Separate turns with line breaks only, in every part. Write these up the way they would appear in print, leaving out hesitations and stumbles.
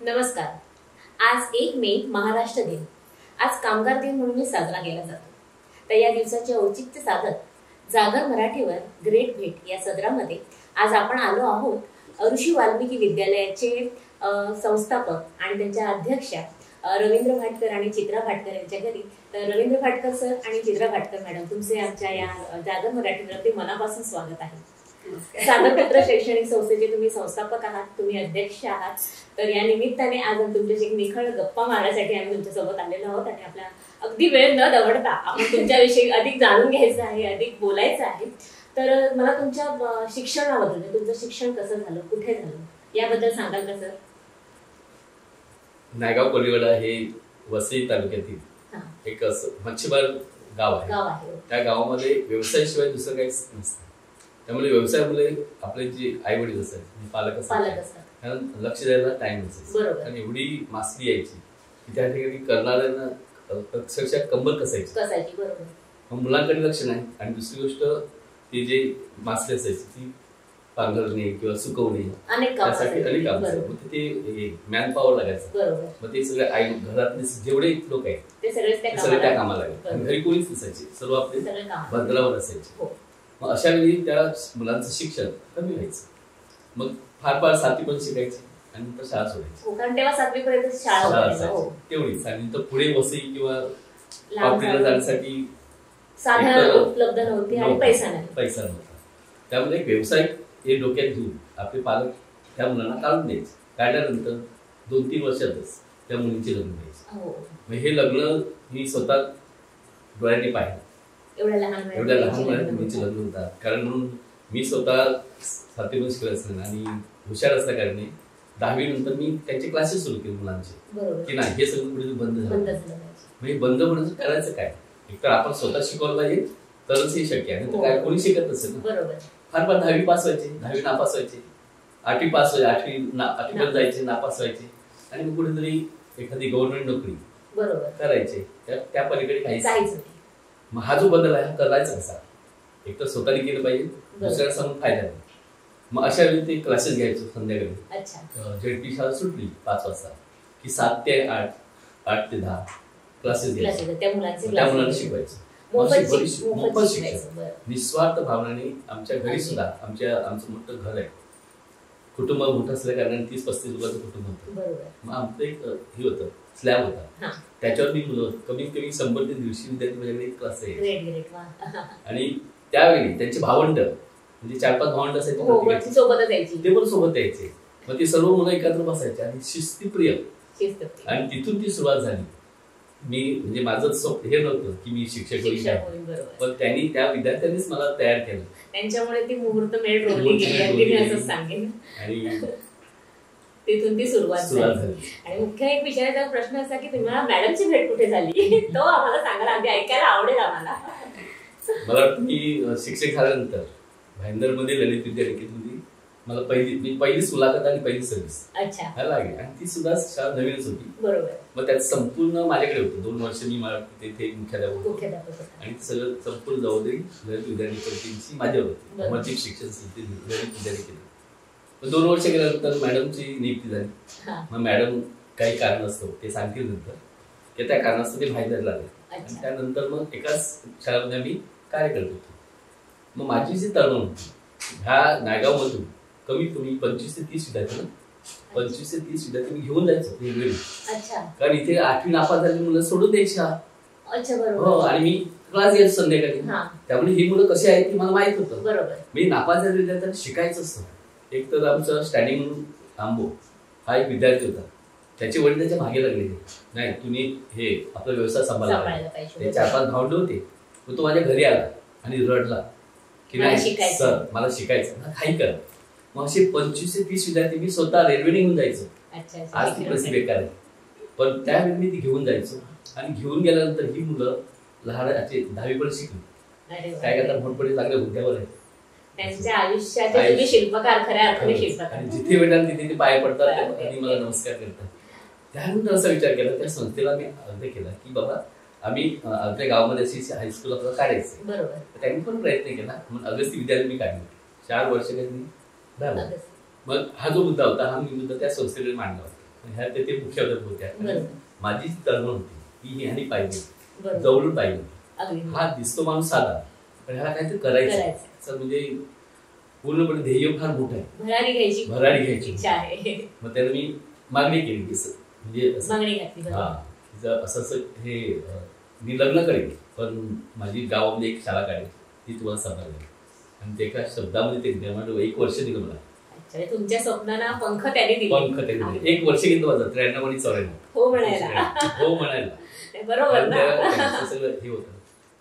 नमस्कार. आज 1 मे महाराष्ट्र दिन. आज कामगार दिन म्हणून साजरा केला जातो. तर या दिवसाचे औचित्य साधत जागर मराठीवर ग्रेट भेट या सदरामध्ये आज आपण आलो आहोत ऋषी वाल्मिकी विद्यालयाचे संस्थापक आणि त्यांच्या अध्यक्षा रवींद्र भाटकर आणि चित्रा भाटकर यांच्या घरी. तर रवींद्र भाटकर सर आणि चित्रा भाटकर मॅडम, तुमचे आमच्या या जागर मराठीवर अगदी मनापासून स्वागत आहे. सागरपुत्र शैक्षणिक संस्थेचे तुम्ही संस्थापक आहात, तुम्ही अध्यक्ष आहात. तर या निमित्ताने आज तुमच्याशी एक निखळ गप्पा मारण्यासाठी आम्ही तुमच्यासोबत आलेलो आहोत आणि आपला अगदी वेळ न दवडता आपण तुमच्याविषयी अधिक जाणून घ्यायचं आहे, अधिक बोलायचं आहे. तर मला तुमच्या शिक्षणाबद्दल, तुमचं शिक्षण कसं झालं, कुठे झालं, याबद्दल सांगाल का सर?
नायगाव कोलीवाडा हे वसई तालुक्यातील एक मच्छीमार गाव आहे. त्या गावामध्ये व्यवसायाशिवाय दुसरं काहीच नसतं. त्यामुळे व्यवसायामुळे आपले जे आई वडील असतात, पालक असतात, कारण लक्ष द्यायला टाइम नसायचा. आणि एवढी मासली यायची की त्या ठिकाणी करणाऱ्यांना अक्षरशः कंबर कसायची. मग मुलांकडे लक्ष नाही. आणि दुसरी गोष्ट, ती जे मासली असायची ती पांघरणे किंवा सुकवणे त्यासाठी अनेक काम असायचं. ते मॅन पॉवर लागायचं. मग ते सगळे आई घरातले जेवढे लोक आहेत ते सगळे त्या कामाला लागायचे. घरी कोणीच नसायचे, सर्व आपले बंदरावर असायचे. मग अशा वेळी त्या मुलांचं शिक्षण कमी व्हायचं. मग फार 7वी पर्यंत शिकायचे आणि नंतर शाळा सोडायची.
कारण तेव्हा 7वी पर्यंत शाळा
असायची तेवढीच. आणि नंतर पुढे वसई किंवा नोकरीला जाण्यासाठी
साधन उपलब्ध नव्हती आणि पैसा
नव्हता. त्यामुळे व्यवसाय हे डोक्यात घेऊन आपले पालक त्या मुलांना काढून द्यायचे. काढल्यानंतर 2-3 वर्षातच त्या मुलींचे लग्न द्यायचे. मग हे लग्न मी स्वतः डोळ्यांनी पाहिलं. एवढ्या लहान वयात मुलींचे लग्न होतात. कारण म्हणून मी स्वतः 7वी पर्यंत शिकले असले आणि हुशार असल्या कारणे 10वी नंतर मी त्यांचे क्लासेस सुरू केले मुलांचे, की नाही हे सगळं पुढे बंद झालं. म्हणजे बंद म्हणजे करायचं काय? एकतर आपण स्वतः शिकवलं पाहिजे तरच हे शक्य आहे. काय कोणी शिकत नसेल ना. फार 10वी पास व्हायचे, 10वी नापास व्हायचे, 8वी पास व्हायचे, 8वी जायचे, नापास व्हायचे आणि मग कुठेतरी एखादी गव्हर्नमेंट नोकरी करायचे. त्या पलीकडे काहीच. मग हा जो बदल आहे हा करायचा कसा? एक तर स्वतःने केलं पाहिजे, दुसऱ्याला सांगून फायदा नाही. मग अशा वेळी ते क्लासेस घ्यायचो संध्याकाळी. झेडपी शाळा सुटली 5 वाजता की 7 ते 8, 8 ते 10 क्लासेस घ्यायचे. त्या मुलांना शिकवायचं. मोफत शिक्षण, निस्वार्थ भावनाने. आमच्या घरी सुद्धा आमचं मोठं घर आहे, कुटुंब मोठं असल्या कारणाने 30-35 लोकांचं कुटुंब होतं. मग आमचं एक हे होतं, स्लॅब होता. त्याच्यावर मी मुलं कमीत कमी 100 ते 150 विद्यार्थी माझ्याकडे एक क्लास आहे. आणि त्यावेळी त्यांचे भावंड म्हणजे 4-5 भावंड असायचे, ते पण सोबत यायचे. मग ते सर्व मुलं एकत्र बसायचे आणि शिस्तीप्रिय. आणि तिथून ती सुरुवात झाली. मी म्हणजे माझं हे नव्हतं की मी शिक्षक होईल, पण त्यांनी त्या विद्यार्थ्यांनीच मला तयार केलं.
त्यांच्यामुळे ती मुहूर्त मेळ रोवली गेली असं सांगेन.
आणि
तिथून ती सुरुवात झाली. आणि मुख्य एक विचारायचा प्रश्न असा की तुम्हाला मॅडमची भेट कुठे झाली, तो आम्हाला सांगायला अगदी ऐकायला आवडेल आम्हाला.
मला वाटतं मी शिक्षक झाल्यानंतर भाईंदरमध्ये ललित विद्यानिकेतनमध्ये मला पहिली मुलाखत आणि पहिली सर्व्हिस लागली. आणि ती सुद्धा शाळा नवीनच होती. मग त्यात संपूर्ण माझ्याकडे होतं. 2 वर्ष मी तिथे मुख्याध्यापक होतो आणि सगळं संपूर्ण जबाबदारी ललित विद्यानिकेतनची माझ्यावर होती. माझी शिक्षण संस्थेत ललित विद्यानिकेतन. 2 वर्ष गेल्यानंतर मॅडमची नियुक्ती झाली. मग मॅडम काही कारण असतं ते सांगतील नंतर की त्या कारणास्तव ते भाईंदरला आले. आणि त्यानंतर मग एकाच शाळेमध्ये आम्ही कार्य करत होतो. मग माझी जी तरुण होती ह्या नायगाव मधून कमीत कमी 25 ते 30 विद्यार्थी 25 ते 30 विद्यार्थी मी घेऊन जायचो वेगवेगळी. कारण इथे 8वी नापास झालेली मुलं सोडून द्यायची. आणि मी क्लास घ्यायचो संध्याकाळी. त्यामुळे ही मुलं कशी आहेत ती मला माहित होतं. मी नापास झालेल्या विद्यार्थ्यांना शिकायचं असतं. एक तर आमचं स्टँडिंग म्हणून आंबो हा एक विद्यार्थी होता. त्याचे वडील त्याच्या मागे लागले, नाही तुम्ही हे आपला व्यवसाय सांभाळला पाहिजे. ते 4-5 भावंड होते. मग तो माझ्या घरी आला आणि रडला की नाही सर मला शिकायचं, काही करा. मग असे 25 ते 30 विद्यार्थी मी स्वतः रेल्वेने घेऊन जायचो. आज ती परिस्थिती बेकार आहे, पण त्यावेळी मी ती घेऊन जायचो. आणि घेऊन गेल्यानंतर ही मुलं लहान 10वी पर्यंत शिकली. काय करतात मोठपणे चांगल्या हुद्द्यावर आहेत.
त्यांच्या आयुष्याचे शिल्पकार, खऱ्या अर्थाने शिल्पकार.
आणि जिथे भेटाल तिथे ते पाय पडतात आणि मला नमस्कार करतात. त्यानंतर असा विचार केला, त्या संस्थेला मी अर्ज केला की बाबा आम्ही आपल्या गावामध्ये अशी हायस्कूल आपल्याला काढायचं. त्यांनी पण प्रयत्न केला. म्हणून अगस्ती विद्यालय मी काढले. 4 वर्ष काही झालं. मग हा जो मुद्दा होता हा मी मुद्दा त्या संस्थेकडे मांडला होता. ह्या ते मुख्याध्यापक होत्या. माझी जी तळमळ होती ती ह्यानी पाहिली, जवळून पाहिली. हा दिसतो माणूस साधा, पण ह्याला काहीतरी करायचं म्हणजे पूर्णपणे ध्येय फार मोठं आहे, भरारी घ्यायची. मग त्याला मी मागणी केली म्हणजे असं हे मी लग्न करेन पण माझी गावामध्ये एक शाळा काढेल ती तुम्हाला सांभाळेल. आणि ते एका शब्दामध्ये ते निर्माण 1 वर्ष दिलं मला.
तुमच्या स्वप्नांना पंख त्याने दिले.
1 वर्ष गेलं माझं 93 आणि 94.
हो म्हणायला
बरोबर सगळं हे होतं.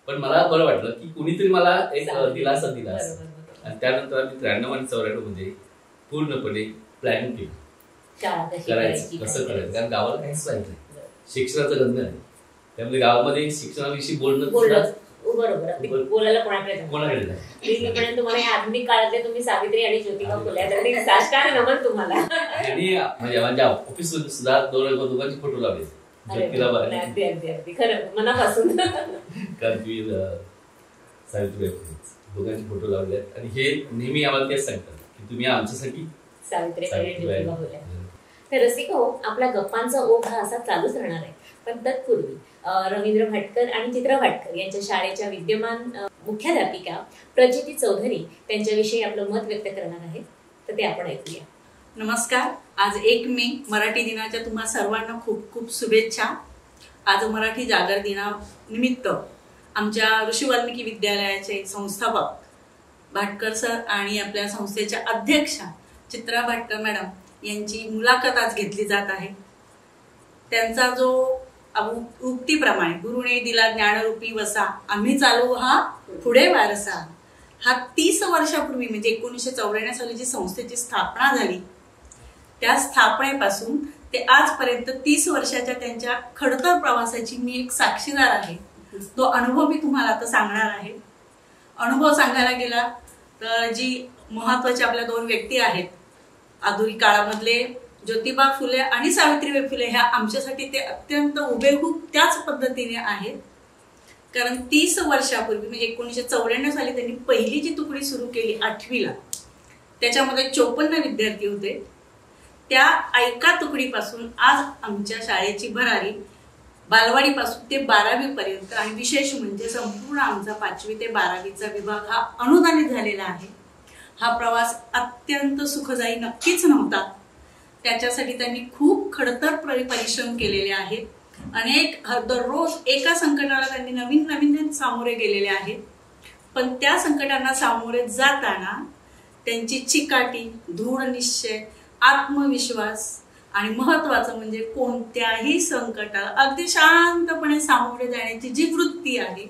पण मला बरं वाटलं की कुणीतरी मला एक दिलासा दिला. आणि त्यानंतर आम्ही 93 आणि 94 मध्ये पूर्णपणे प्लॅनिंग केली करायचं कसं करायचं. कारण गावाला काहीच नाही, शिक्षणाचं गंध नाही. त्यामुळे गावामध्ये शिक्षणाविषयी बोलायला कोणाकडे
नाही. तुम्हाला आधुनिक काळातले तुम्ही सावित्री आणि ज्योतिबा फुले साष्टांग नमन तुम्हाला.
आणि माझ्या ऑफिस मध्ये सुद्धा दोघांचे फोटो लावले
खरं मनापासून.
सावित्रीबाई दोघांचे फोटो लावले आहेत आणि हे नेहमी आम्हाला तेच सांगतात की तुम्ही आमच्यासाठी
सावित्रीबाई फुले. तर रसिक हो, आपला गप्पांचा ओघ हा असा चालूच राहणार आहे. पण तत्पूर्वी रवींद्र भाटकर आणि चित्रा भाटकर यांच्या शाळेच्या विद्यमान मुख्याध्यापिका प्रचिती चौधरी त्यांच्याविषयी आपलं मत व्यक्त करणार आहेत, तर ते आपण ऐकूया.
नमस्कार. आज 1 मे मराठी दिनाच्या तुम्हा सर्वांना खूप खूप शुभेच्छा. आज मराठी जागर दिनानिमित्त आमच्या ऋषी वाल्मिकी विद्यालयाचे संस्थापक भाटकर सर आणि आपल्या संस्थेच्या अध्यक्षा चित्रा भाटकर मॅडम यांची मुलाखत आज घेतली जात आहे. त्यांचा जो उक्तीप्रमाणे गुरुने दिला ज्ञानरूपी वसा, आम्ही चालू हा पुढे वारसा, हा 30 वर्षापूर्वी म्हणजे 1994 साली जी संस्थेची स्थापना झाली त्या स्थापनेपासून ते आजपर्यंत 30 वर्षाच्या त्यांच्या खडतर प्रवासाची मी एक साक्षीदार आहे. तो अनुभव मी तुम्हाला आता सांगणार आहे. अनुभव सांगायला गेला तर जी महत्वाची आपल्या 2 व्यक्ती आहेत आधुनिक काळामधले ज्योतिबा फुले आणि सावित्रीबाई फुले, ह्या आमच्यासाठी ते अत्यंत हुबेहूब त्याच पद्धतीने आहेत. कारण 30 वर्षापूर्वी म्हणजे 1994 साली त्यांनी पहिली जी तुकडी सुरू केली 8वीला, त्याच्यामध्ये 54 विद्यार्थी होते. त्या एका तुकडीपासून आज आमच्या शाळेची भरारी बालवाडीपासून ते 12वी पर्यंत आणि विशेष म्हणजे संपूर्ण आमचा 5वी ते 12वीचा विभाग हा अनुदानित झालेला आहे. हा प्रवास अत्यंत सुखदायी नक्कीच नव्हता. त्याच्यासाठी त्यांनी खूप खडतर परिश्रम केलेले आहेत. अनेक दररोज एका संकटाला त्यांनी नवीन नवीन सामोरे गेलेले आहेत. पण त्या संकटांना सामोरे जाताना त्यांची चिकाटी, दृढ निश्चय, आत्मविश्वास आणि महत्वाचं म्हणजे कोणत्याही संकटाला अगदी शांतपणे सामोरे जाण्याची जी वृत्ती आहे,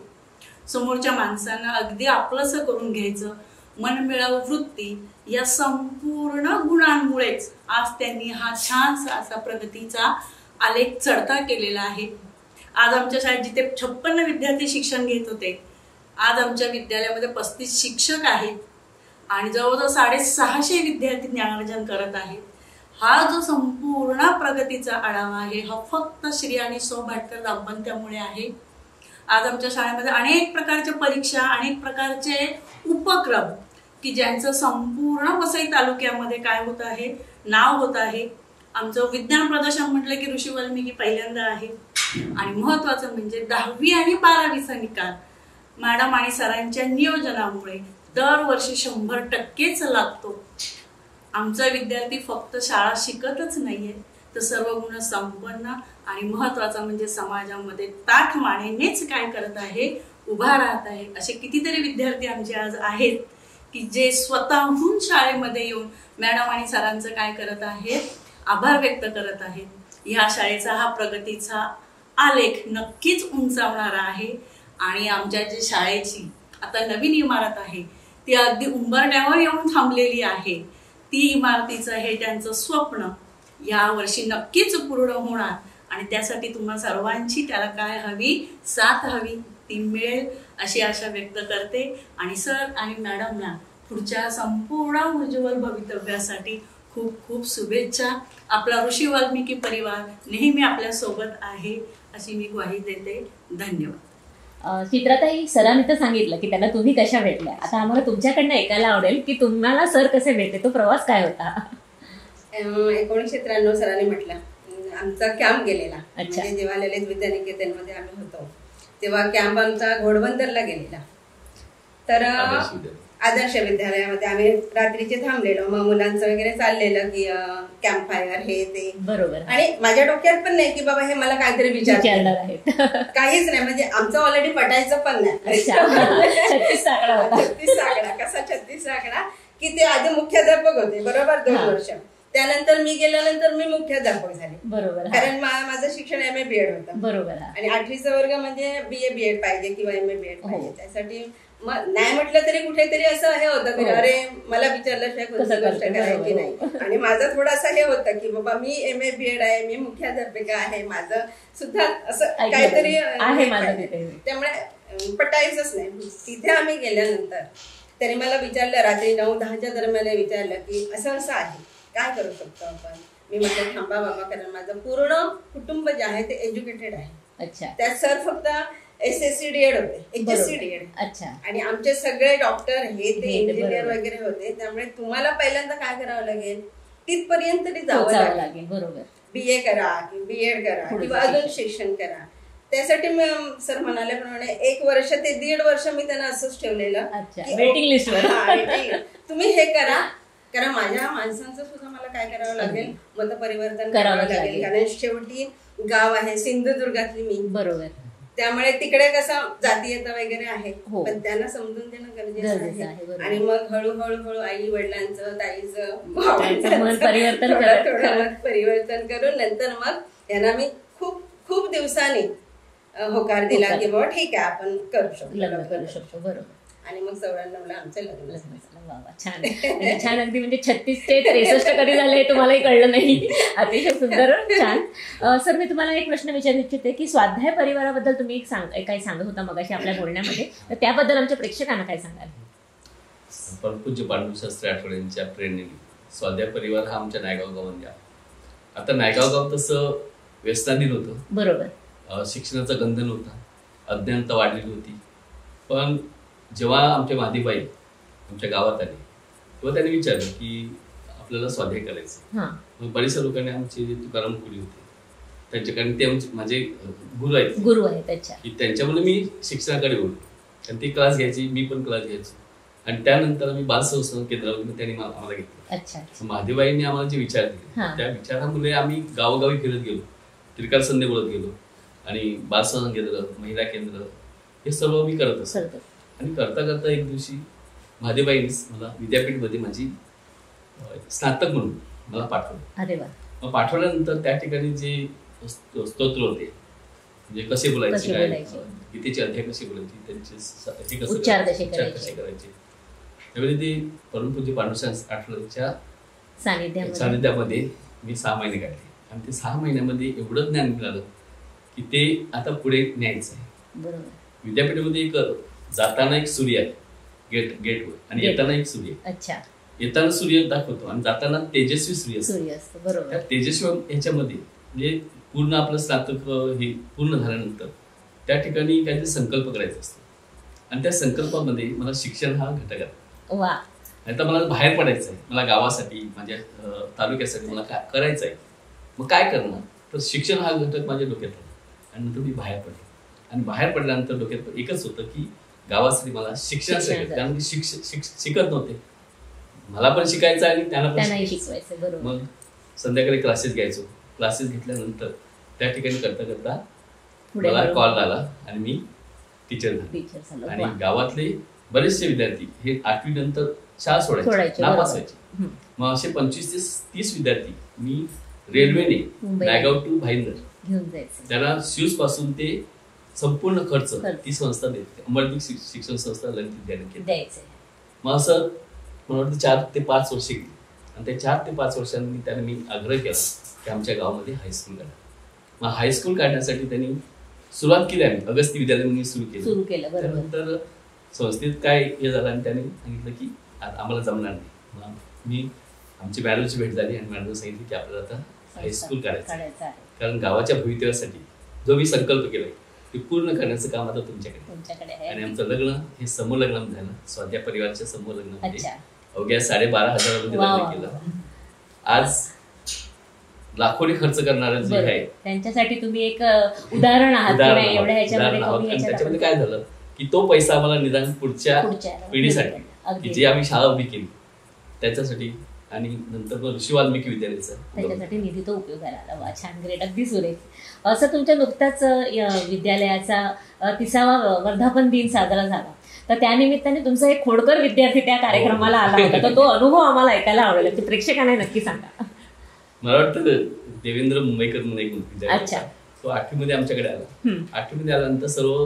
समोरच्या माणसांना अगदी आपलंसं करून घ्यायचं मनमिळावू वृत्ती, या संपूर्ण गुणांमुळेच आज त्यांनी हा छानसा असा प्रगतीचा आलेख चढता केलेला आहे. आज आमच्या शाळेत जिथे 56 विद्यार्थी शिक्षण घेत होते, आज आमच्या विद्यालयामध्ये 35 शिक्षक आहेत आणि जवळजवळ 650 विद्यार्थी ज्ञानार्जन करत आहेत. हा जो संपूर्ण प्रगतीचा आढावा आहे हा फक्त श्री आणि सौ भाटकर दाम्पत्यामुळे आहे. आज आमच्या शाळेमध्ये अनेक प्रकारच्या परीक्षा, अनेक प्रकारचे उपक्रम की ज्यांचं संपूर्ण वसई तालुक्यामध्ये काय होत आहे, नाव होत आहे. आमचं विज्ञान प्रदर्शन म्हटलं की ऋषी वाल्मिकी पहिल्यांदा आहे. आणि महत्वाचं म्हणजे 10वी आणि 12वीचा निकाल मॅडम आणि सरांच्या नियोजनामुळे दरवर्षी 100%च लागतो. आमचा विद्यार्थी फक्त शाळा शिकतच नाहीये तर सर्व गुण संपन्न आणि महत्वाचा म्हणजे समाजामध्ये ताठ मानेनेच काय करत आहे, उभा राहत आहे. असे कितीतरी विद्यार्थी आमचे आज आहेत की जे स्वतःहून शाळेमध्ये येऊन मॅडम आणि सरांचं काय करत आहेत, आभार व्यक्त करत आहेत. ह्या शाळेचा हा प्रगतीचा आलेख नक्कीच उंचावणारा आहे. आणि आमच्या जे शाळेची आता नवीन इमारत आहे ती अगदी उंबरठ्यावर येऊन थांबलेली आहे. ती इमारतीचं हे त्यांचं स्वप्न या वर्षी नक्कीच पूर्ण होणार आणि त्यासाठी तुम्हा सर्वांची त्याला काय हवी, साथ हवी, ती मिळेल अशी आशा व्यक्त करते. आणि सर आणि मॅडमना पुढच्या संपूर्ण उज्ज्वल भवितव्यासाठी खूप खूप शुभेच्छा. आपला ऋषी वाल्मिकी परिवार नेहमी आपल्या सोबत आहे अशी मी ग्वाही देते. धन्यवाद.
चित्राताई, सरांनी तर सांगितलं की त्यांना तुम्ही कशा भेटल्या. आता आम्हाला तुमच्याकडनं ऐकायला आवडेल की तुम्हाला सर कसे भेटले, तो प्रवास काय होता.
1993 सरांनी म्हटलं आमचा कॅम्प गेलेला. म्हणजे जेव्हा ललित विद्यानिकेतनमध्ये आम्ही होतो तेव्हा कॅम्प आमचा घोडबंदरला गेलेला. तर आदर्श विद्यालयामध्ये आम्ही रात्रीचे थांबलेलो. मग मुलांचं वगैरे चाललेलं की कॅम्प फायर हे ते.
बरोबर.
आणि माझ्या डोक्यात पण नाही की बाबा हे मला काहीतरी विचारणार आहे, काहीच नाही. म्हणजे आमचं ऑलरेडी पटायचं पण नाही.
36
आकडा कसा 36 आकडा की ते आधी मुख्याध्यापक होते बरोबर 2 वर्ष. त्यानंतर मी गेल्यानंतर मी मुख्याध्यापक झाले.
बरोबर.
कारण माझं शिक्षण MA BEd होतं.
बरोबर. आणि
8वीचा वर्ग म्हणजे BA BEd पाहिजे किंवा MA BEd पाहिजे. त्यासाठी मग नाही म्हटलं तरी कुठेतरी असं हे होतं की अरे मला विचारल्याशिवाय कोणती गोष्ट करायची नाही. आणि माझं थोडंसं हे होतं की बाबा मी MA BEd आहे, मी मुख्याध्यापिका आहे, माझं सुद्धा असं काहीतरी आहे. त्यामुळे पटायचंच नाही. तिथे आम्ही गेल्यानंतर त्याने मला विचारलं रात्री 9-10च्या दरम्यान विचारलं की असं असं आहे, काय करू शकतो आपण. मी म्हटलं थांबा बाबा, कारण माझं पूर्ण कुटुंब जे आहे ते एज्युकेटेड आहे.
अच्छा.
त्यात सर फक्त SSC DEd होते, HSC DEd.
अच्छा. आणि
आमचे सगळे डॉक्टर हे ते इंजिनियर वगैरे होते. त्यामुळे तुम्हाला पहिल्यांदा काय करावं लागेल, तिथपर्यंत तरी जावं लागेल.
बरोबर.
BA करा किंवा BEd करा किंवा अजून शिक्षण करा. त्यासाठी सर म्हणाल्याप्रमाणे 1 वर्ष ते 1.5 वर्ष मी त्यांना असंच ठेवलेलं
वेटिंग लिस्टवर
तुम्ही हे करा. कारण माझ्या माणसांचं सुद्धा मला काय करावं लागेल, मतपरिवर्तन करावं लागेल. कारण शेवटी गाव आहे सिंधुदुर्गातली मी. बरोबर. त्यामुळे तिकडे कसं जातीयता वगैरे आहे, पण त्यांना समजून देणं गरजेचं आहे. आणि मग हळूहळू आई वडिलांचं ताईचं परिवर्तन करून नंतर मग त्यांना मी खूप खूप दिवसांनी होकार दिला की बाबा ठीक आहे आपण करू शकतो. बरोबर. आणि मग 94ला आमचं लग्न झालं.
छान छान. अगदी म्हणजे 36 ते 63 कधी झाले तुम्हालाही कळलं नाही. अतिशय सुंदर, छान. सर मी तुम्हाला एक प्रश्न विचारू इच्छिते की स्वाध्याय परिवाराबद्दल तुम्ही काही सांगत होता मगाशी आपल्या बोलण्यामध्ये, तर त्याबद्दल आमच्या प्रेक्षकांना काय सांगाल.
परमपूज्य पांडुशास्त्री आठवड्यांच्या प्रेरणेने स्वाध्याय परिवार हा आमच्या नायगाव गावात. आता नायगाव गाव तसं व्यसनाधीन होतं.
बरोबर.
शिक्षणाचा गंध नव्हता, अज्ञानता वाढलेली होती. पण जेव्हा आमच्या मादीबाई आमच्या गावात आले तेव्हा त्यांनी विचारलं की आपल्याला स्वाध्याय करायचं. मग बरेचशा लोकांनी आमचे जे तुकाराम कुली होते त्यांच्याकडे ते माझे गुरु आहेत की त्यांच्यामुळे मी शिक्षणाकडे बोललो. आणि ते क्लास घ्यायची, मी पण क्लास घ्यायचो. आणि त्यानंतर आम्ही बाल संस्था केंद्रावर त्यांनी आम्हाला घेतलं. महादेवाईंनी आम्हाला जे विचार दिले त्या विचारामुळे आम्ही गावोगावी फिरत गेलो, त्रिकाल संधी बोलत गेलो. आणि बाल संस्था केंद्र, महिला केंद्र हे सर्व मी करत असतो. आणि करता करता एक दिवशी महादेवाईंनीच मला विद्यापीठमध्ये माझी स्नातक म्हणून मला पाठवलं. मग पाठवल्यानंतर त्या ठिकाणी जे स्तोत्र होते, म्हणजे कसे बोलायचे, काय गीतेचे अध्याय कसे बोलायचे, त्यांचे
उच्चार कसे
करायचे, त्यावेळी ते परमपूज्य पांडुशास्त्री आठवड्याच्या सानिध्यामध्ये मी 6 महिने काढले. आणि ते 6 महिन्यामध्ये एवढं ज्ञान मिळालं की ते आता पुढे न्यायचं आहे. विद्यापीठामध्ये एक जाताना एक सूर्य आहे गेटवर आणि येताना एक सूर्य.
अच्छा.
येताना सूर्य दाखवतो आणि जाताना तेजस्वी सूर्य असतो.
बरोबर.
तेजस्वी ह्याच्यामध्ये म्हणजे पूर्ण आपलं स्नातक हे पूर्ण झाल्यानंतर त्या ठिकाणी काहीतरी संकल्प करायचा असतो. आणि त्या संकल्पामध्ये मला शिक्षण हा घटक आहे. नाही तर मला बाहेर पडायचं आहे, मला गावासाठी माझ्या तालुक्यासाठी मला काय करायचं आहे. मग काय करणार, तर शिक्षण हा घटक माझ्या डोक्यात आला. आणि नंतर मी बाहेर पडलो. आणि बाहेर पडल्यानंतर डोक्यात एकच होतं की गावासाठी मला शिक्षण कारण की शिकत नव्हते, मला पण शिकायचं आणि त्यांना पण शिकवायचं. मग संध्याकाळी क्लासेस घ्यायचो. क्लासेस घेतल्यानंतर त्या ठिकाणी करता करता मला कॉल आला आणि मी टीचर झालो. आणि गावातले बरेचसे विद्यार्थी हे 8वी नंतर शाळा सोडायचे, नापासायचे. मग असे 25 ते 30 विद्यार्थी मी रेल्वेने नायगाव टू भाईंदर घेऊन जायचे. त्याला शूज पासून ते संपूर्ण खर्च ती संस्था देते, अमरदीप शिक्षण संस्था ललित विद्यानिकेतन. मग असं मला वाटतं 4 ते 5 वर्ष गेली. आणि त्या 4 ते 5 वर्षांनी त्याने मी आग्रह केला की आमच्या गावामध्ये हायस्कूल काढा. मग हायस्कूल काढण्यासाठी त्यांनी सुरुवात केली. आम्ही अगस्ती विद्यालय सुरू केलं. त्यानंतर संस्थेत काय हे झालं आणि त्याने सांगितलं की आम्हाला जमणार नाही. मग मी आमची मॅडमची भेट झाली आणि मॅडमने सांगितलं की आपल्याला आता हायस्कूल काढायचं आहे. कारण गावाच्या भवितव्यासाठी जो मी संकल्प केलाय ते पूर्ण करण्याचं काम आता तुमच्याकडे आहे. आणि आमचं लग्न हे समूह लग्न झालं, स्वाध्याय परिवाराच्या समूह लग्नामध्ये अवघ्या 12,500 मध्ये लग्न केलं. आज लाखोनी खर्च करणारे जे
बरोबर.
आहे
त्यांच्यासाठी तुम्ही एक उदाहरण आहात की नाही, एवढ्या ह्याच्यामध्ये
उदाहरण आहोत.
कमी
आणि
ह्याच्यात
त्याच्यामध्ये काय झालं की तो पैसा आम्हाला निदान पुढच्या पिढीसाठी
अगदी.
की जी आम्ही शाळा उभी केली त्याच्यासाठी आणि नंतर मग ऋषी वाल्मिकी विद्यालयाचा
त्याच्यासाठी निधी तो उपयोगाला आला. वा, छान, ग्रेट, अगदी सुरेख. असं तुमच्या नुकताच या विद्यालयाचा 30वा वर्धापन दिन साजरा झाला, तर त्यानिमित्ताने तुमचा एक खोडकर विद्यार्थी त्या कार्यक्रमाला आला होता, तर तो अनुभव आम्हाला ऐकायला आवडेल, ते प्रेक्षकांना नक्की सांगा.
मला वाटतं देवेंद्र मुंबईकर म्हणून एक विद्यार्थी
अच्छा.
होता. तो 8वी मध्ये आमच्याकडे आला. 8वी मध्ये आल्यानंतर सर्व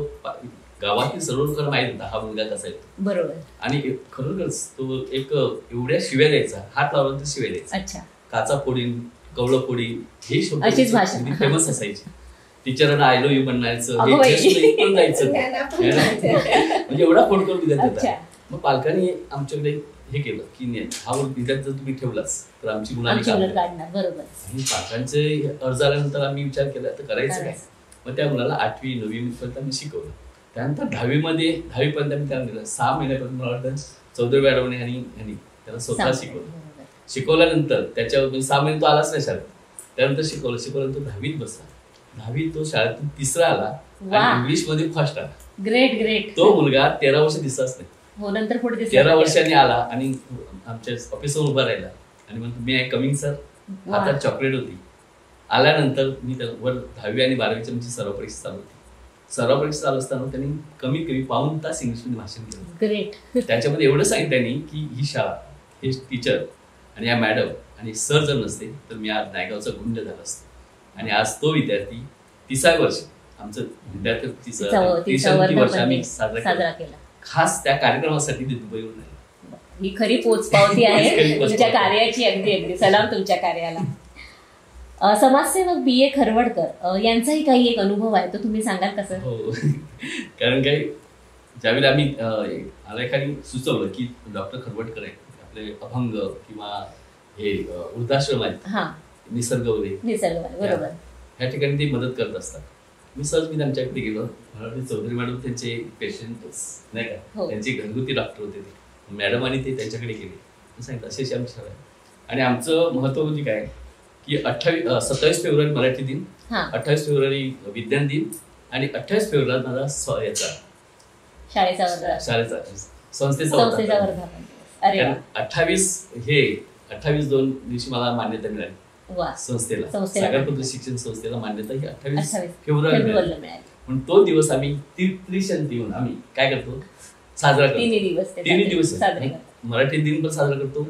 गावातील सर्व लोकांना माहित होता हा मुलगा कसा आहे.
बरोबर.
आणि खरोखरच तो एक एवढ्या शिव्या द्यायचा, हात लावला तर शिव्या द्यायचा.
अच्छा.
काचा फोडीन, कवळं फोडीन हे
अशीच भाषा.
शब्द फेमस असायची. टीचरांना आय लव्ह यू म्हणायचं,
अगं बाई.
पण जायचं म्हणजे एवढा खोडकर विद्यार्थी
अच्छा.
होता. मग पालकांनी आमच्याकडे हे केलं की नाही, हा विद्यार्थी जर तुम्ही ठेवलाच तर आमची मुलांनी
काढणार. बरोबर.
आणि पालकांचे अर्ज आल्यानंतर आम्ही विचार केला तर करायचं काय. मग त्या मुलाला 8वी 9वी पर्यंत आम्ही शिकवलं. त्यानंतर 10वी पर्यंत आम्ही त्याला दिलं. 6 महिन्यापर्यंत मला वाटतं चौधरी मॅडमने आणि त्याला स्वतः शिकवलं. शिकवल्यानंतर त्याच्यावर 6 महिने तो आलाच नाही शाळेत. त्यानंतर शिकवलं तो 10वीत बसला. 10वीत तो शाळेतून 3रा आला आणि इंग्लिश मध्ये फर्स्ट आला.
Great great.
तो मुलगा 13 वर्ष दिसलाच नाही.
हो, नंतर पुढे
13 वर्षांनी आला आणि आमच्या ऑफिसवर उभा राहिला आणि म्हणतो मी आय कमिंग सर. हातात चॉकलेट होती. आल्यानंतर मी त्याला वर 10वी आणि 12वीची आमची सराव परीक्षा चालू होती. सराव परीक्षा चालू असताना त्यांनी कमी पाऊण तास इंग्लिशमध्ये भाषण केलं.
ग्रेट.
त्याच्यामध्ये एवढं सांगितलं त्यांनी की ही शाळा, हे टीचर आणि या मॅडम आणि सर जर नसते तर मी आज नायगावचा गुंड झाला असतो. आणि आज तो विद्यार्थी 30व्या वर्ष आमचं विद्यार्थी 30व्या वर्ष आम्ही साजरा केला. खास त्या कार्यक्रमासाठी ते दुबईवरून आले.
ही खरी पोचपावती आहे तुमच्या कार्याची. अगदी अगदी सलाम तुमच्या कार्याला. समाजसेवक BA खरवडकर यांचाही काही एक अनुभव आहे, तो तुम्ही सांगाल का सर?
हो, कारण काही ज्यावेळी आम्ही आलेखानी सुचवलं की डॉक्टर खरवडकर आहे, आपले अभंग किंवा हे वृद्धाश्रम आहेत निसर्ग
बरोबर,
ह्या ठिकाणी ते मदत करत असतात. मी त्यांच्याकडे गेलो. मला चौधरी मॅडम त्यांचे पेशंट नाही का, त्यांचे घरगुती डॉक्टर होते ते मॅडम, आणि ते त्यांच्याकडे गेले. सांगितलं अशी आमची शाळा आहे. आणि आमचं महत्व म्हणजे काय की 27 फेब्रुवारी मराठी दिन, 28 फेब्रुवारी विज्ञान दिन आणि 28 फेब्रुवारी माझा याचा शाळेचा संस्थेचा 28/2 दिवशी मला मान्यता मिळाली. संस्थेला, सागरपत्र शिक्षण संस्थेला मान्यता ही 28 फेब्रुवारी मिळाली. पण तो दिवस आम्ही त्रिशंत येऊन आम्ही काय करतो, साजरा करतो. तिन्ही दिवस मराठी दिन पण साजरा करतो,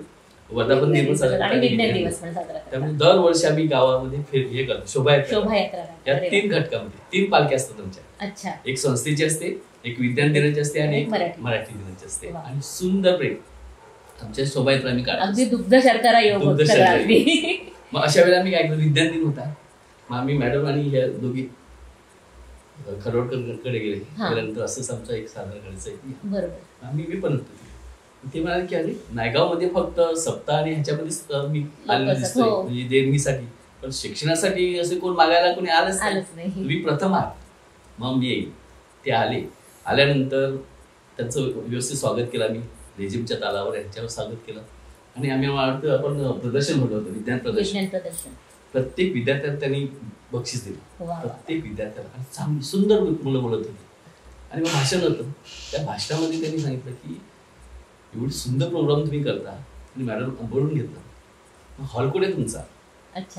वर्धापन दिन पण साजरा करतो. त्यामुळे दरवर्षी आम्ही गावामध्ये हे करतो, शोभायात्रा. या 3 घटकामध्ये 3 पालखी असतात आमच्या. एक संस्थेची असते, एक विज्ञान दिनाची असते आणि एक मराठी दिनाची असते. आणि सुंदर प्रेम आमच्या शोभायात्रा आम्ही काढतो.
अगदी दुग्ध शर्करा योग.
मग अशा वेळेला आम्ही काय केलं, विज्ञान दिन होता, मग आम्ही मॅडम आणि ह्या दोघी खरवडकरकडे गेले. त्यानंतर असंच आमचा एक साजरा करायचा आहे. आम्ही पण होतो. ते म्हणाले की अरे नायगावमध्ये फक्त सप्ताह आणि ह्याच्यामध्येच मी आलेलो दिसतोय म्हणजे देणगीसाठी, पण शिक्षणासाठी असे कोण मागायला कोणी आलंच नाही, तुम्ही प्रथम आहात. मग मी येईल. ते आल्यानंतर त्यांचं व्यवस्थित स्वागत केलं. आम्ही लेझिमच्या तालावर यांच्यावर स्वागत केलं आणि आम्ही वाटतं आपण प्रदर्शन भरलं होतं, विज्ञान प्रदर्शन. प्रत्येक विद्यार्थ्याला त्यांनी बक्षीस दिलं, प्रत्येक विद्यार्थ्याला. चांगली सुंदर मुलं बोलत होती. आणि मग भाषण होतं. त्या भाषणामध्ये त्यांनी सांगितलं की एवढी सुंदर प्रोग्राम तुम्ही करता. आणि मॅडम बोलून घेतलं, हॉल कुठे तुमचा.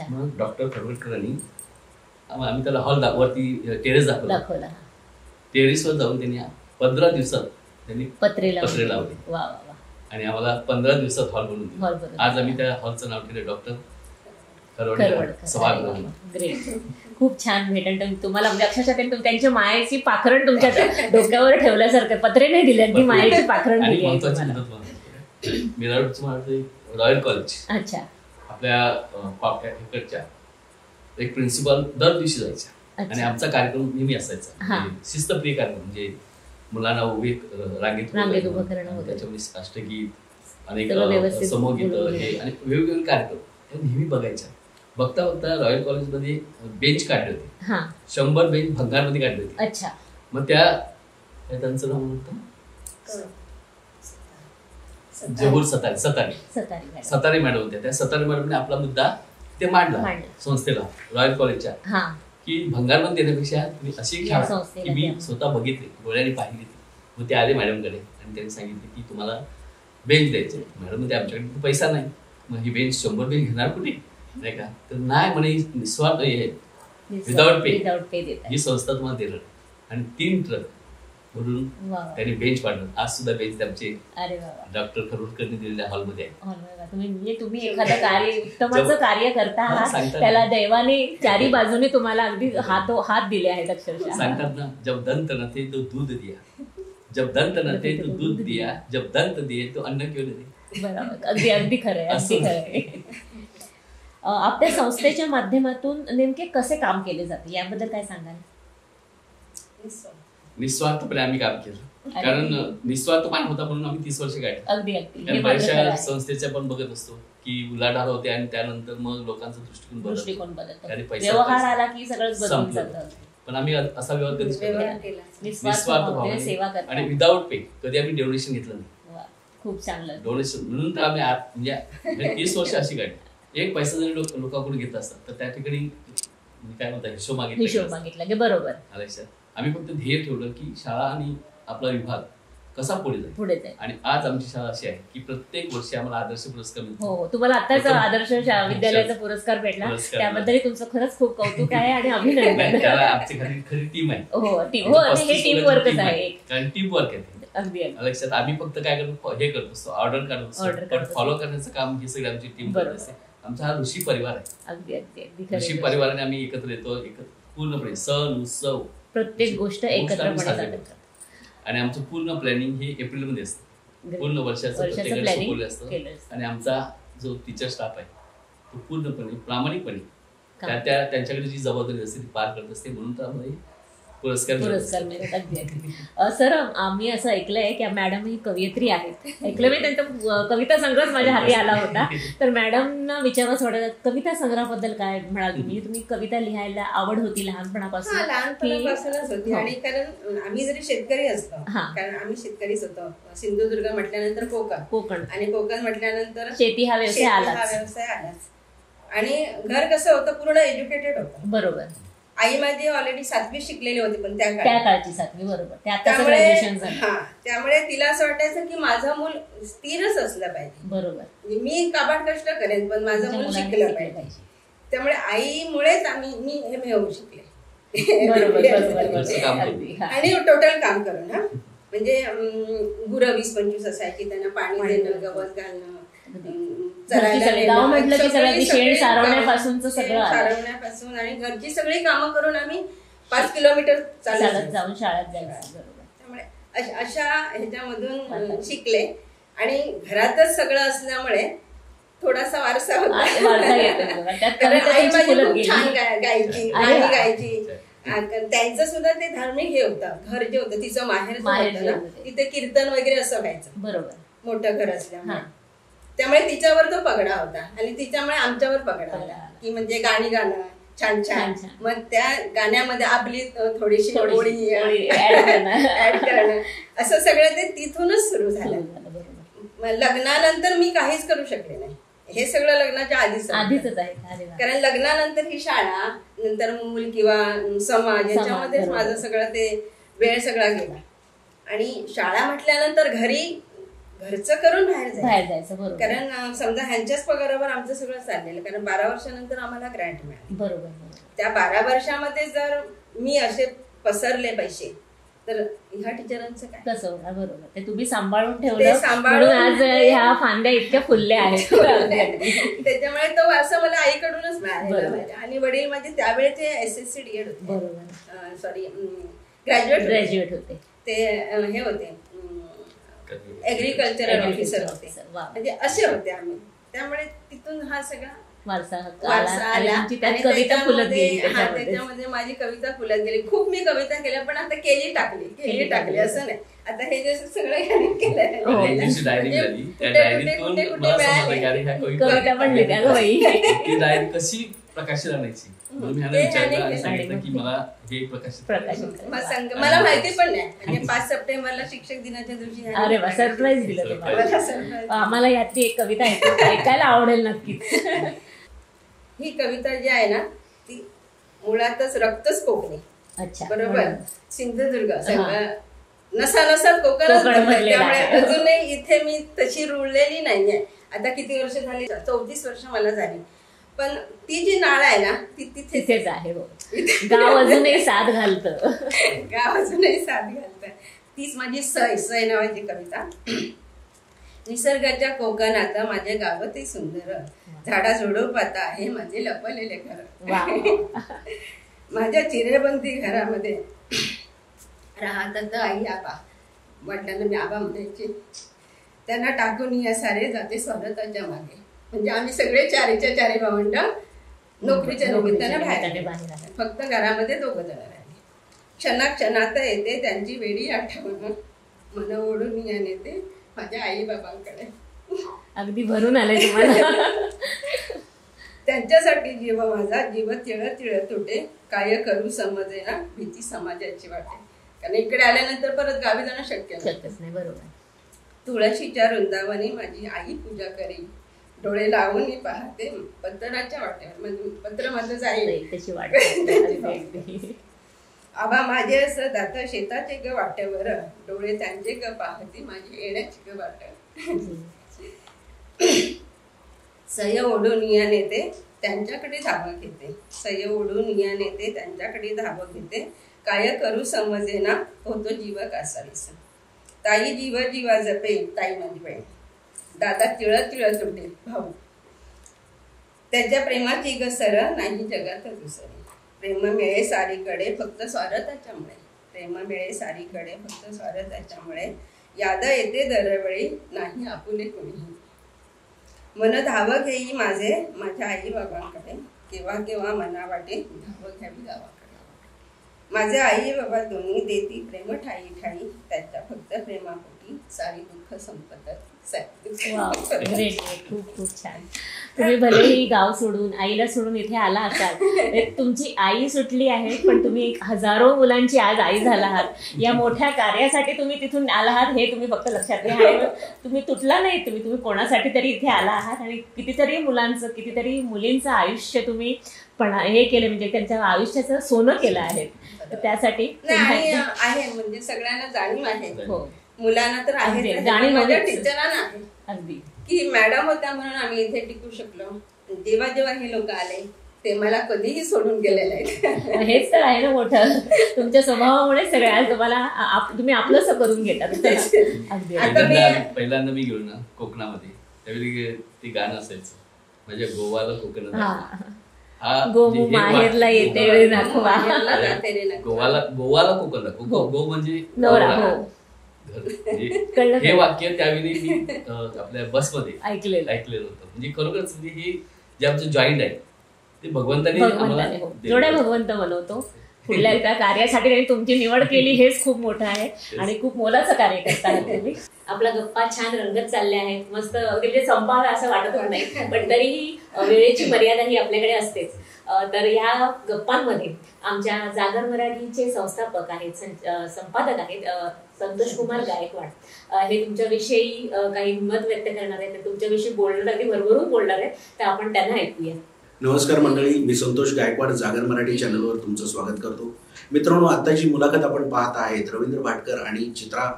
मग डॉक्टर खरवडकरांनी आम्ही त्याला हॉल वरती टेरेस दाखवला. टेरेसवर जाऊन त्यांनी 15 दिवसात त्यांनी पत्रे लावले आणि आम्हाला 15 दिवसात हॉल बनवून दिला. आज आम्ही त्या हॉलचं नाव ठेवलं डॉक्टर खरवडकर सभागृह.
ग्रेट, खूप छान भेटण तुम्हाला. म्हणजे अक्षरशः त्यांची मायेची पाखरण तुमच्या डोक्यावर ठेवल्यासारखं. पत्रे नाही दिले, अगदी मायेची पाखरण दिली आहे.
मेराडचं रॉयल कॉलेज आपल्या इकडच्या एक प्रिन्सिपल दर दिवशी जायच्या आणि आमचा कार्यक्रम नेहमी असायचा, शिस्तप्रिय कार्यक्रम. म्हणजे मुलांना उभे रांगेत उभं करणं, त्याच्यामध्ये अष्टगीत, अनेक समूहगीत हे आणि वेगवेगळे कार्यक्रम नेहमी बघायच्या. बघता रॉयल कॉलेजमध्ये बेंच काढले होते, 100 बेंच भंगारमध्ये काढले होते. मग त्यांचं नाव म्हणतं जहूर सतारे मॅडम होत्या. त्या सतारे मॅडमने आपला मुद्दा ते मांडला संस्थेला रॉयल कॉलेजच्या,
हा
की भंगारमध्ये देण्यापेक्षा तुम्ही अशी
या
शाळा
संस्थेला
की मी
द्या.
स्वतः बघितली, डोळ्याने पाहिली ती. मग ते आले मॅडमकडे आणि त्यांनी सांगितले की तुम्हाला बेंच द्यायचे. मॅडम मध्ये आमच्याकडे पैसा नाही, मग ही बेंच 100 बेंच घेणार कुठे, नाही का. तर नाही म्हणे, निस्वार्थ हे विदाउट पे ही संस्था तुम्हाला देणार. आणि 3 ट्रक म्हणून त्यांनी बेंच पाडलं. आज सुद्धा बेंच आमचे डॉक्टर खरोडकरनी दिलेल्या हॉलमध्ये आहे.
तुम्ही एखादं कार्य, उत्तमाचं कार्य करता आहात, त्याला दैवाने चारी बाजूने तुम्हाला अगदी हात दिले आहेत अक्षरशः.
सांगतात ना, जब दंत न थे तो दूध दिया, जब दंत न थे तो दूध दिया, जब दंत दिए तो अन्न क्यों नाही.
बरोबर, अगदी अगदी खरं आहे, अगदी खरं आहे. आपल्या संस्थेच्या माध्यमातून नेमके कसे काम केले जाते याबद्दल काय सांगाल.
निस्वार्थपणे आम्ही काम केलं, कारण निस्वार्थपणे होता म्हणून आम्ही 30 वर्ष काढली.
अगदी अगदी.
बऱ्याचशा संस्थेच्या पण बघत असतो की उलाढाल होते आणि त्यानंतर मग लोकांचा दृष्टिकोन
बदलतो, व्यवहार आला की सगळंच बदलून जातं.
पण आम्ही असा व्यवहार कधीच
निस्वार्थ भावनेने सेवा करतो
आणि विदाउट पे कधी आम्ही डोनेशन घेतलं नाही.
खूप चांगलं
डोनेशन म्हणून तर आम्ही म्हणजे 30 वर्ष अशी काढली. एक पैसा जरी लोकांकडून घेत असतात तर त्या ठिकाणी काय म्हणतात हिशोब
मागितला की बरोबर.
आम्ही फक्त ध्येय ठेवलं की शाळा आणि आपला विभाग कसा पुढे जाईल. आणि आज आमची शाळा अशी आहे की प्रत्येक वर्षी आम्हाला आदर्श पुरस्कार मिळतो.
हो, तुम्हाला आताच आदर्श विद्यालयाचा पुरस्कार भेटला, त्याबद्दल तुमचं खरंच खूप कौतुक आहे आणि अभिनंदन.
त्याला आमची खरी टीम आहे.
हो, हे टीम वर्कच आहे,
कारण टीम वर्क आहे.
अगदी
लक्षात. आम्ही फक्त काय करतो, हे करत असतो, ऑर्डर करतो, फॉलो करण्याचं काम ही सगळी आमची टीम करत असते. आमचा हा ऋषी परिवार आहे.
अगदी अगदी अगदी.
ऋषी परिवाराने आम्ही एकत्र येतो, पूर्णपणे सण उत्सव
प्रत्येक गोष्ट एकत्रपणे.
आणि आमचं पूर्ण प्लॅनिंग हे एप्रिलमध्ये असतं, पूर्ण वर्षाचं प्लॅनिंग असतं. आणि आमचा जो टीचर स्टाफ आहे तो पूर्णपणे प्रामाणिकपणे त्यांच्याकडे जी जबाबदारी असते ती पार करत असते. म्हणून तर आम्हाला पुरस्कार
मिळतात. अगदी अगदी. सर, आम्ही असं ऐकलंय की मॅडम ही कवयित्री आहेत. ऐकलं मी, त्यांचा कविता संग्रह माझ्या हाती आला होता. तर मॅडमना विचारायचं वाटत, कविता संग्रहाबद्दल काय म्हणाल तुम्ही. तुम्ही कविता लिहायला आवड होती लहानपणापासून?
लहानपणापासूनच होती. आणि कारण आम्ही जरी शेतकरी असतो, कारण आम्ही शेतकरीच होतो. सिंधुदुर्ग म्हटल्यानंतर कोकण, आणि कोकण म्हटल्यानंतर
शेती हा व्यवसाय
आलाच. आणि घर कसं होतं, पूर्ण एज्युकेटेड होतं.
बरोबर.
आई माझी ऑलरेडी 7वी शिकलेली होती, पण त्या
काळची 7वी. बरोबर.
त्यामुळे तिला असं वाटायचं की माझं मूल स्थिरच असलं पाहिजे.
बरोबर.
मी काबाड कष्ट करेन पण माझं मूल शिकलं पाहिजे. त्यामुळे आईमुळेच मी हे होऊ शिकले. आणि टोटल काम करून, म्हणजे गुरं 20-25 असायची, त्यांना पाणी देणं, गवत घालणं, सारवण्यापासून आणि घरची सगळी कामं करून आम्ही 5 किलोमीटर चालत जाऊन शाळेत जायचं. त्यामुळे अशा ह्याच्यामधून शिकले. आणि घरातच सगळं असल्यामुळे थोडासा वारसा होता. आई माझी खूप छान गायची, गाणी गायची. त्यांचं सुद्धा ते धार्मिक हे होतं. घर जे होतं तिचं माहेर, तिथे कीर्तन वगैरे असं व्हायचं. बरोबर. मोठं घर असल्यामुळे त्यामुळे तिच्यावर तो पगडा होता आणि तिच्यामुळे आमच्यावर पगडा होता की म्हणजे गाणी गाणं छान छान. मग त्या गाण्यामध्ये आपली थोडीशी ओळी ऍड करणं, असं सगळं ते तिथूनच सुरू झालं. लग्नानंतर मी काहीच करू शकले नाही. हे सगळं लग्नाच्या आधीच आहे. कारण लग्नानंतर ही शाळा, नंतर मूल किंवा समाज याच्यामध्येच माझं सगळं ते वेळ सगळा गेला. आणि शाळा म्हटल्यानंतर घरचं करून बाहेर जायचं. कारण समजा ह्यांच्याच पगारावर आमचं सगळं चाललेलं. कारण 12 वर्षानंतर आम्हाला ग्रँट मिळाली. बरोबर. त्या 12 वर्षामध्ये जर मी असे पसरले पैसे तर ह्या टीचरांचं काय कसं होणार. बरोबर. ते तुम्ही सांभाळून ठेवलं, सांभाळून आज ह्या फांद्या इतक्या फुलल्या आहेत. त्याच्यामुळे तो वारसा मला आईकडूनच मिळाला. आणि वडील माझे त्यावेळेचे SSC DED होते. बरोबर. सॉरी, ग्रॅज्युएट होते. ते हे होते, ऍग्रिकल्चरल ऑफिसर होते. म्हणजे असे होते आम्ही. त्यामुळे तिथून हा सगळा वारसा आला. त्याच्यामध्ये माझी कविता फुलत गेली. खूप मी कविता केल्या, पण आता केली टाकली असं नाही. आता हे जे सगळं केलं कशी प्रकाशित आणायची, मला माहिती पण नाही. म्हणजे 5 सप्टेंबरला शिक्षक दिनाच्या दिवशी. अरे वा, सरप्राईज दिलं. आम्हाला यातली एक कविता ऐकायला आवडेल नक्कीच. ही कविता जी आहे ना ती मुळातच रक्तच कोकणी.
अच्छा,
बरोबर. सिंधुदुर्ग नसा कोकणच भरलंय. त्यामुळे अजूनही इथे मी तशी रुळलेली नाहीये. आता किती वर्ष झाली, 34 वर्ष मला झाली, पण ती जी नाळ आहे ना ती तिथेच आहे.
गाव अजूनही साथ घालतं.
गाव अजूनही साथ घालतं. तीच माझी सय नावाची कविता. निसर्गाच्या कोकणात माझे गावती सुंदर, झाडा झुडपात आहे माझे लपलेले घर. माझ्या चिरेबंदी घरामध्ये राहतात आई आबा. वडिलांना मी आबा म्हणायचे. त्यांना टाकून या सारे जाते स्वागताच्या मागे. म्हणजे आम्ही सगळे चारीच्या चारी भावंड नोकरीच्या निमित्ताने बाहेर, फक्त घरामध्ये 2 जण राहिले. क्षणाक्षणात येते त्यांची वेळी आठवण, मन ओढून या नेते माझ्या आई बाबांकडे.
अगदी भरून आले तुम्हाला.
त्यांच्यासाठी जीव माझा, जीव तिळ तिळ तुटे, काय करू समजे ना भीती समाजाची वाटे. कारण इकडे आल्यानंतर परत गावी जाणं शक्यच
नाही. बरोबर.
तुळशीच्या वृंदावनी माझी आई पूजा करी, डोळे लावून पाहते पत्राच्या वाट्यावर. म्हणजे पत्र माझं जाईल
तशी वाट.
आबा माझे असं दात शेताचे ग वाट्यावर, डोळे त्यांचे ग पाहते माझी येण्याची ग वाट. सय ओढून या नेते त्यांच्याकडे धावं घेते, सय ओढून या नेते त्यांच्याकडे धावं घेते, काय करू समजे ना होतो जीव कासावीस. ताई जीव जीवा जपे ताई माझी बहीण, दादा तिळ तिळ तुटे भाऊ. त्याच्या प्रेमाची ग सर नाही जगात दुसरी. प्रेम मिळे सारीकडे फक्त स्वार्थाच्यामुळे, प्रेम मिळे सारीकडे फक्त स्वार्थाच्यामुळे. याद येते दरवेळी नाही आपुले कोणीही. मन धाव घेई माझे माझ्या आई बाबांकडे, केव्हा केव्हा मना वाटे धाव घ्यावी गावाकडे. माझे आई बाबा दोन्ही देती प्रेम ठाई ठाई, त्याच्या फक्त प्रेमापोटी सारी दुःख संपतात.
खूप खूप छान. तुम्ही भलेही गाव सोडून आईला सोडून इथे आला असाल, तुमची आई सुटली आहे, पण तुम्ही हजारो मुलांची आज आई झाला आहात. या मोठ्या कार्यासाठी तुम्ही तिथून आला आहात हे तुम्ही फक्त लक्षात घ्या. तुम्ही तुटला नाही, तुम्ही कोणासाठी तरी इथे आला आहात आणि कितीतरी मुलांचं कितीतरी मुलींचं आयुष्य तुम्ही पण हे केलं, म्हणजे त्यांच्या आयुष्याचं सोनं केलं आहे. त्यासाठी
आहे म्हणजे सगळ्यांना जाणीव आहे. मुलांना तर आहे,
माझ्या
टीचरांना आहे
अगदी
की मॅडम होत्या म्हणून आम्ही इथे टिकू शकलो. जेव्हा जेव्हा हे लोक आले ते मला कधीही सोडून गेलेले आहेत.
हेच तर आहे ना मोठं, तुमच्या स्वभावामुळे सगळ्या तुम्हाला तुम्ही आपलंसं करून घेतात.
पहिल्यांदा मी गेलो ना कोकणामध्ये, त्यावेळी ते गाणं असायचं म्हणजे गोवाला कोकणात
गोमू माहेरला येते नाखवा,
गोवाला कोकण दाखव. गो म्हणजे हे वाक्य त्यावेळी मी आपल्या बसमध्ये ऐकलेलं होतं. म्हणजे खरोखरच हे जे आमचं जॉईंट आहे ते भगवंताने
जोड्या भगवंत बनवतो. पुढल्या एका कार्यासाठी त्यांनी तुमची निवड केली हेच खूप मोठं आहे आणि खूप मोलाचं कार्य करताय तुम्ही. आपला गप्पा छान रंगत चालल्या आहेत, मस्त. अगदी संपाला असं वाटतच नाही, पण तरीही वेळेची मर्यादा ही आपल्याकडे असतेच. तर या गप्पांमध्ये आमच्या जागर मराठीचे संस्थापक आहेत, संपादक आहेत संतोष कुमार गायकवाड. हे तुमच्याविषयी काही मत व्यक्त करणार आहेत, तुमच्याविषयी बोलणार, अगदी भरभरून बोलणार आहेत, तर आपण त्यांना ऐकूया.
नमस्कार मंडळी, मी संतोष गायकवाड जागर मराठी चॅनलवर तुमचं स्वागत करतो. मित्रांनो, आताची मुलाखत आपण पाहत आहेत रवींद्र भाटकर आणि चित्रा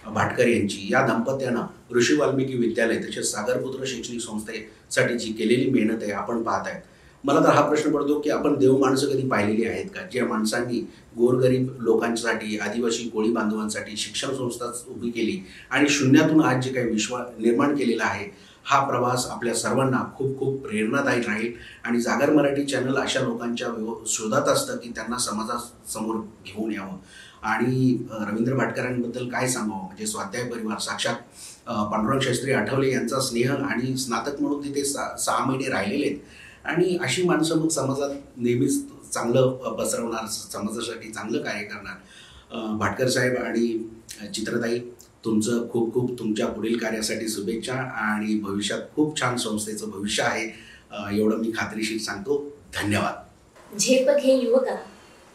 भाटकर यांची. या दाम्पत्यानं ऋषी वाल्मिकी विद्यालय तसेच सागरपुत्र शैक्षणिक संस्थेसाठी जी केलेली मेहनत आहे आपण पाहत आहेत. मला तर हा प्रश्न पडतो की आपण देव माणसं कधी पाहिलेली आहेत का, ज्या माणसांनी गोरगरीब लोकांसाठी, आदिवासी कोळी बांधवांसाठी शिक्षण संस्था उभी केली आणि शून्यातून आज जे काही विश्व निर्माण केलेला आहे, हा प्रवास आपल्या सर्वांना खूप खूप प्रेरणादायी राहील. आणि जागर मराठी चॅनल अशा लोकांच्या शोधात असतं की त्यांना समाजासमोर घेऊन यावं. आणि रवींद्र भाटकरांबद्दल काय सांगावं, म्हणजे स्वाध्याय परिवार, साक्षात पांडुरंग शास्त्री आठवले यांचा स्नेह, आणि स्नातक म्हणून तिथे 6 महिने राहिलेले आहेत. आणि अशी माणसं मग समाजात नेहमीच चांगलं पसरवणार, समाजासाठी चांगलं कार्य करणार. भाटकर साहेब आणि चित्रताई, तुमचं खूप खूप तुमच्या पुढील कार्यासाठी शुभेच्छा आणि भविष्यात खूप छान संस्थेचं भविष्य आहे, एवढं मी खात्रीशीर सांगतो. धन्यवाद.
झेप घे युवका,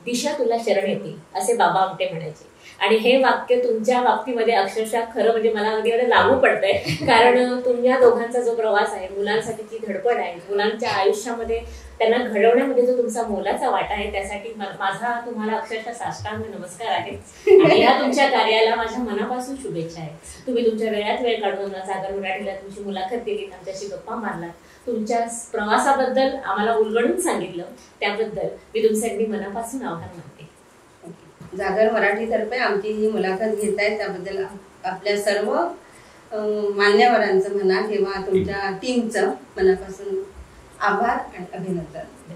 दिशा तुला शरण येते, असे बाबा आमटे म्हणायचे. आणि हे वाक्य तुमच्या बाबतीमध्ये अक्षरशः खरं म्हणजे मला अगदी लागू पडतंय. कारण तुम्ही दोघांचा जो प्रवास आहे, मुलांसाठीची धडपड आहे, मुलांच्या आयुष्यामध्ये त्यांना घडवण्यामध्ये जो तुमचा मोलाचा वाटा आहे, त्यासाठी माझा तुम्हाला अक्षरशः साष्टांग नमस्कार आहे. आणि या तुमच्या कार्याला माझ्या मनापासून शुभेच्छा आहे. तुम्ही तुमच्या वेळात वेळ काढून जागर मराठीला तुमची मुलाखत दिली, आमच्याशी गप्पा मारलात, तुमच्या प्रवासाबद्दल आम्हाला उलगडून सांगितलं, त्याबद्दल मी तुमचे अगदी मनापासून आभार मानते.
जागर मराठीतर्फे आमची ही मुलाखत घेत आहे त्याबद्दल आपल्या सर्व मान्यवरांचं म्हणा किंवा तुमच्या टीमचं मनापासून आभार आणि अभिनंदन.